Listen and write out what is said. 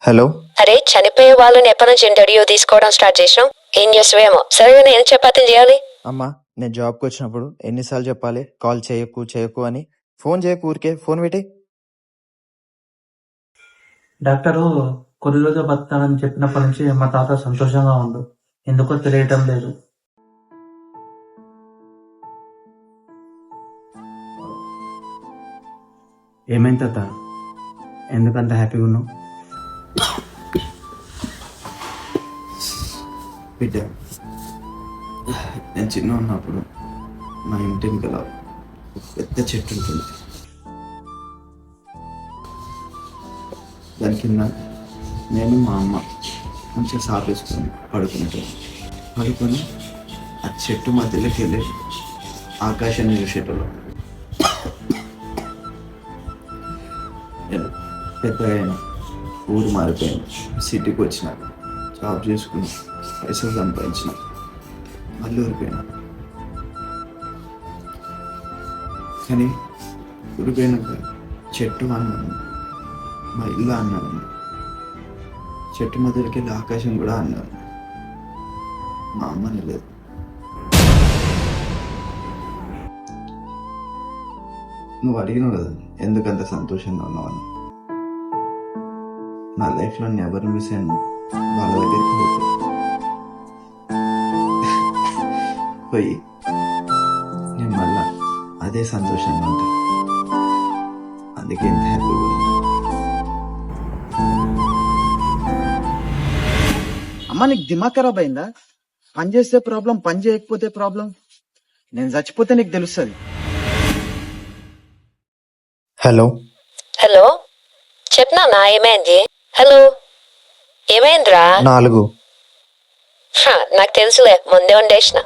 Hello. అరే, చనిపోయే వాళ్ళని ఎప్పటి నుంచి ఇంటర్వ్యూ తీసుకోవడం స్టార్ట్ చేసాం? ఏం చేస్తావేమో. సరేగా, నేను చపాతీలు చేయాలి. అమ్మా, నేను జాబ్కి వచ్చినప్పుడు ఎన్నిసార్లు చెప్పాలి కాల్ చేయకు చేయకు అని? ఫోన్ చేయకు, ఊరికే ఫోన్ పెట్టి. డాక్టరు కొద్ది రోజులు బతానని చెప్పినప్పటి నుంచి మా తాత సంతోషంగా ఉండు, ఎందుకో తెలియటం లేదు. ఏమైంది తాత, ఎందుకంత హ్యాపీగా ఉన్నావు? బిడ్డ, నేను చిన్న ఉన్నప్పుడు మా ఇంటి వెనకాల ఒక పెద్ద చెట్టు ఉంటుంది. దాని కింద నేను మా అమ్మ మంచిగా సాపేసుకొని పడుకొని ఆ చెట్టు మధ్యలోకి వెళ్ళి ఆకాశాన్ని చూసేటోళ్ళం. నేను పెద్దగా అయినా, ఊరు మారిపోయాను, సిటీకి వచ్చిన, జాబ్ చేసుకుని పైసలు సంపాదించిన, మళ్ళీ ఊరిపోయినా. కానీ ఊరిపోయినాక చెట్టు అన్నాను, మా ఇల్లు అన్నాను, చెట్టు మధ్యలోకి వెళ్ళి ఆకాశం కూడా అన్నాను. మా అమ్మని లేదు. నువ్వు అడిగినావు కదా ఎందుకంత సంతోషంగా ఉన్నావని. నా లైఫ్లో నేను ఎవరిని మిస్ అయ్యాను, వాళ్ళ దగ్గరికి పోయి నేను మళ్ళా అదే సంతోషంగా ఉంటా. అందుకే ఇంత హ్యాపీగా ఉంది. అమ్మ, నీకు దిమాగ్ ఖరాబ్ అయిందా? పని చేస్తే ప్రాబ్లం, పని చేయకపోతే ప్రాబ్లం. నేను చచ్చిపోతే నీకు తెలుస్తుంది. హలో. హలో, చెప్పనా ఏమైంది? హలో, ఏమైందిరా? 4. నాకు తెలుసులే, ముందే వండేసిన.